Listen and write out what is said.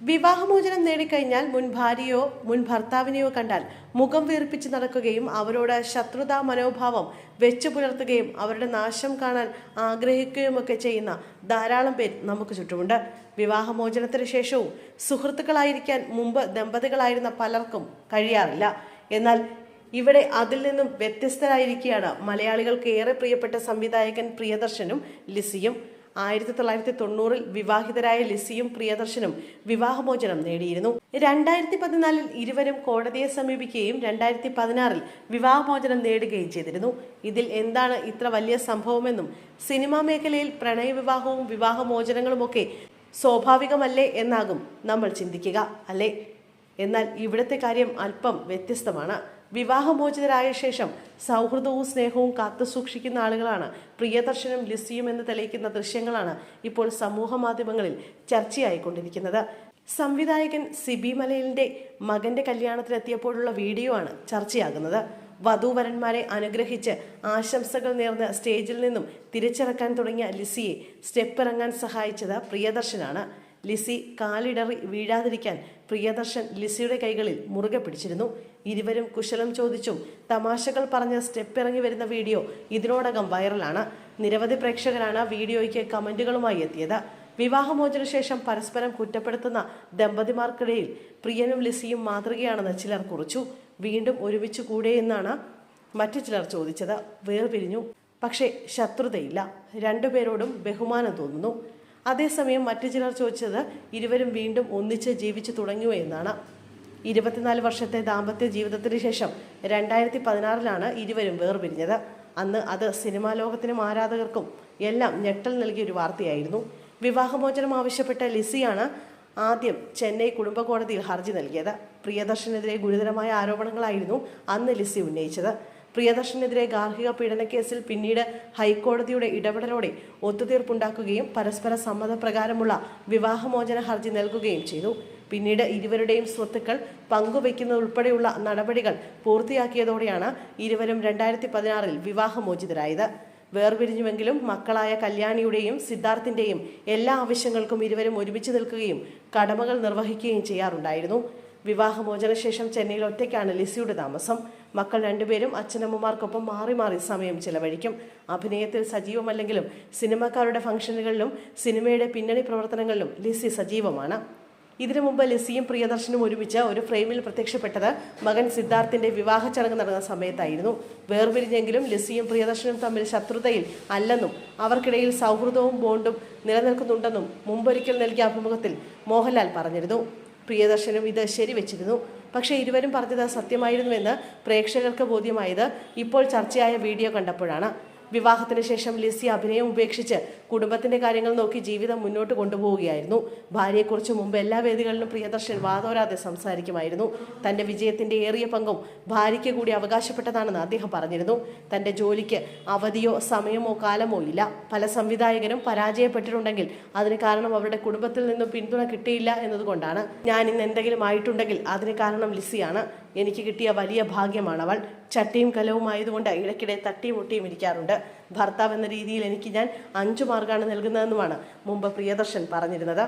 വിവാഹമോചനം നേടിക്കഴിഞ്ഞാൽ മുൻ ഭാര്യയോ മുൻ ഭർത്താവിനെയോ കണ്ടാൽ മുഖം വീർപ്പിച്ച് നടക്കുകയും അവരോട് ശത്രുതാ മനോഭാവം വെച്ചു പുലർത്തുകയും അവരുടെ നാശം കാണാൻ ആഗ്രഹിക്കുകയുമൊക്കെ ചെയ്യുന്ന ധാരാളം പേർ നമുക്ക് ചുറ്റുമുണ്ട്. വിവാഹമോചനത്തിന് ശേഷവും സുഹൃത്തുക്കളായിരിക്കാൻ മുമ്പ് ദമ്പതികളായിരുന്ന പലർക്കും കഴിയാറില്ല. എന്നാൽ ഇവിടെ അതിൽ നിന്നും വ്യത്യസ്തരായിരിക്കുകയാണ് മലയാളികൾക്ക് ഏറെ പ്രിയപ്പെട്ട സംവിധായകൻ പ്രിയദർശനും ലിസിയും. 1990 വിവാഹിതരായ ലിസിയും പ്രിയദർശനും വിവാഹമോചനം നേടിയിരുന്നു. 2014 ഇരുവരും കോടതിയെ സമീപിക്കുകയും 2016 വിവാഹമോചനം നേടുകയും ചെയ്തിരുന്നു. ഇതിൽ എന്താണ് ഇത്ര വലിയ സംഭവമെന്നും സിനിമാ മേഖലയിൽ പ്രണയവിവാഹവും വിവാഹമോചനങ്ങളുമൊക്കെ സ്വാഭാവികമല്ലേ എന്നാകും നമ്മൾ ചിന്തിക്കുക, അല്ലേ? എന്നാൽ ഇവിടുത്തെ കാര്യം അല്പം വ്യത്യസ്തമാണ്. വിവാഹമോചിതരായ ശേഷം സൗഹൃദവും സ്നേഹവും കാത്തുസൂക്ഷിക്കുന്ന ആളുകളാണ് പ്രിയദർശനും ലിസിയും എന്ന് തെളിയിക്കുന്ന ദൃശ്യങ്ങളാണ് ഇപ്പോൾ സമൂഹ മാധ്യമങ്ങളിൽ ചർച്ചയായിക്കൊണ്ടിരിക്കുന്നത്. സംവിധായകൻ സിബി മലയിലിന്റെ മകന്റെ കല്യാണത്തിനെത്തിയപ്പോഴുള്ള വീഡിയോ ആണ് ചർച്ചയാകുന്നത്. വധൂവരന്മാരെ അനുഗ്രഹിച്ച് ആശംസകൾ നേർന്ന് സ്റ്റേജിൽ നിന്നും തിരിച്ചിറക്കാൻ തുടങ്ങിയ ലിസിയെ സ്റ്റെപ്പ് ഇറങ്ങാൻ സഹായിച്ചത് പ്രിയദർശനാണ്. ലിസി കാലിടറി വീഴാതിരിക്കാൻ പ്രിയദർശൻ ലിസിയുടെ കൈകളിൽ മുറുകെ പിടിച്ചിരുന്നു. ഇരുവരും കുശലം ചോദിച്ചും തമാശകൾ പറഞ്ഞ് സ്റ്റെപ്പ് ഇറങ്ങി വരുന്ന വീഡിയോ ഇതിനോടകം വൈറലാണ്. നിരവധി പ്രേക്ഷകരാണ് വീഡിയോയ്ക്ക് കമന്റുകളുമായി എത്തിയത്. വിവാഹമോചന ശേഷം പരസ്പരം കുറ്റപ്പെടുത്തുന്ന ദമ്പതിമാർക്കിടയിൽ പ്രിയനും ലിസിയും മാതൃകയാണെന്ന് ചിലർ കുറിച്ചു. വീണ്ടും ഒരുമിച്ച് കൂടെയെന്നാണ് മറ്റു ചിലർ ചോദിച്ചത്. വേർപിരിഞ്ഞു, പക്ഷേ ശത്രുതയില്ല, രണ്ടുപേരോടും ബഹുമാനം തോന്നുന്നു. അതേസമയം മറ്റു ചിലർ ചോദിച്ചത് ഇരുവരും വീണ്ടും ഒന്നിച്ച് ജീവിച്ചു തുടങ്ങിയോ എന്നാണ്. 24 വർഷത്തെ ദാമ്പത്യ ജീവിതത്തിന് ശേഷം 2016 ഇരുവരും വേർപിരിഞ്ഞത്. അന്ന് അത് സിനിമാ ലോകത്തിനും ആരാധകർക്കും എല്ലാം ഞെട്ടൽ നൽകിയ ഒരു വാർത്തയായിരുന്നു. വിവാഹമോചനം ആവശ്യപ്പെട്ട ലിസിയാണ് ആദ്യം ചെന്നൈ കുടുംബ കോടതിയിൽ ഹർജി നൽകിയത്. പ്രിയദർശനെതിരെ ഗുരുതരമായ ആരോപണങ്ങളായിരുന്നു അന്ന് ലിസി ഉന്നയിച്ചത്. പ്രിയദർശനെതിരെ ഗാർഹിക പീഡന കേസിൽ പിന്നീട് ഹൈക്കോടതിയുടെ ഇടപെടലോടെ ഒത്തുതീർപ്പുണ്ടാക്കുകയും പരസ്പര സമ്മതപ്രകാരമുള്ള വിവാഹമോചന ഹർജി നൽകുകയും ചെയ്തു. പിന്നീട് ഇരുവരുടെയും സ്വത്തുക്കൾ പങ്കുവയ്ക്കുന്നതുൾപ്പെടെയുള്ള നടപടികൾ പൂർത്തിയാക്കിയതോടെയാണ് ഇരുവരും 2016 വിവാഹമോചിതരായത്. വേർപിരിഞ്ഞുവെങ്കിലും മക്കളായ കല്യാണിയുടെയും സിദ്ധാർത്ഥിന്റെയും എല്ലാ ആവശ്യങ്ങൾക്കും ഇരുവരും ഒരുമിച്ച് നിൽക്കുകയും കടമകൾ നിർവഹിക്കുകയും ചെയ്യാറുണ്ടായിരുന്നു. വിവാഹമോചന ശേഷം ചെന്നൈയിൽ ഒറ്റയ്ക്കാണ് ലിസിയുടെ താമസം. മക്കൾ രണ്ടുപേരും അച്ഛനമ്മമാർക്കൊപ്പം മാറി മാറി സമയം ചിലവഴിക്കും. അഭിനയത്തിൽ സജീവമല്ലെങ്കിലും സിനിമാക്കാരുടെ ഫംഗ്ഷനുകളിലും സിനിമയുടെ പിന്നണി പ്രവർത്തനങ്ങളിലും ലിസി സജീവമാണ്. ഇതിനു മുമ്പ് ലിസിയും പ്രിയദർശനും ഒരുമിച്ച് ഒരു ഫ്രെയിമിൽ പ്രത്യക്ഷപ്പെട്ടത് മകൻ സിദ്ധാർത്ഥിന്റെ വിവാഹ ചടങ്ങ് നടന്ന സമയത്തായിരുന്നു. വേർപിരിഞ്ഞെങ്കിലും ലിസിയും പ്രിയദർശനും തമ്മിൽ ശത്രുതയിൽ അല്ലെന്നും അവർക്കിടയിൽ സൗഹൃദവും ബോണ്ടും നിലനിൽക്കുന്നുണ്ടെന്നും മുമ്പൊരിക്കൽ നൽകിയ അഭിമുഖത്തിൽ മോഹൻലാൽ പറഞ്ഞിരുന്നു. പ്രിയദർശനും ഇത് ശരിവെച്ചിരുന്നു. പക്ഷേ ഇരുവരും പറഞ്ഞത് സത്യമായിരുന്നുവെന്ന് പ്രേക്ഷകർക്ക് ബോധ്യമായത് ഇപ്പോൾ ചർച്ചയായ വീഡിയോ കണ്ടപ്പോഴാണ്. വിവാഹത്തിന് ശേഷം ലിസി അഭിനയം ഉപേക്ഷിച്ച് കുടുംബത്തിന്റെ കാര്യങ്ങൾ നോക്കി ജീവിതം മുന്നോട്ട് കൊണ്ടുപോവുകയായിരുന്നു. ഭാര്യയെക്കുറിച്ച് മുമ്പ് എല്ലാ വേദികളിലും പ്രിയദർശൻ വാതോരാതെ സംസാരിക്കുമായിരുന്നു. തന്റെ വിജയത്തിന്റെ ഏറിയ പങ്കും ഭാര്യയ്ക്ക് കൂടി അവകാശപ്പെട്ടതാണെന്ന് അദ്ദേഹം പറഞ്ഞിരുന്നു. തന്റെ ജോലിക്ക് അവധിയോ സമയമോ കാലമോ ഇല്ല. പല സംവിധായകരും പരാജയപ്പെട്ടിട്ടുണ്ടെങ്കിൽ അതിന് കാരണം അവരുടെ കുടുംബത്തിൽ നിന്നും പിന്തുണ കിട്ടിയില്ല എന്നതുകൊണ്ടാണ്. ഞാൻ ഇന്ന് എന്തെങ്കിലും ആയിട്ടുണ്ടെങ്കിൽ അതിന് കാരണം ലിസിയാണ്. എനിക്ക് കിട്ടിയ വലിയ ഭാഗ്യമാണവൾ. ചട്ടിയും കലവുമായതുകൊണ്ട് ഇടയ്ക്കിടെ തട്ടിയും മുട്ടിയും ഇരിക്കാറുണ്ട്. ഭർത്താവ് എന്ന രീതിയിൽ എനിക്ക് ഞാൻ 5 മാർക്കാണ് നൽകുന്നതെന്നുമാണ് മുമ്പ് പ്രിയദർശൻ പറഞ്ഞിരുന്നത്.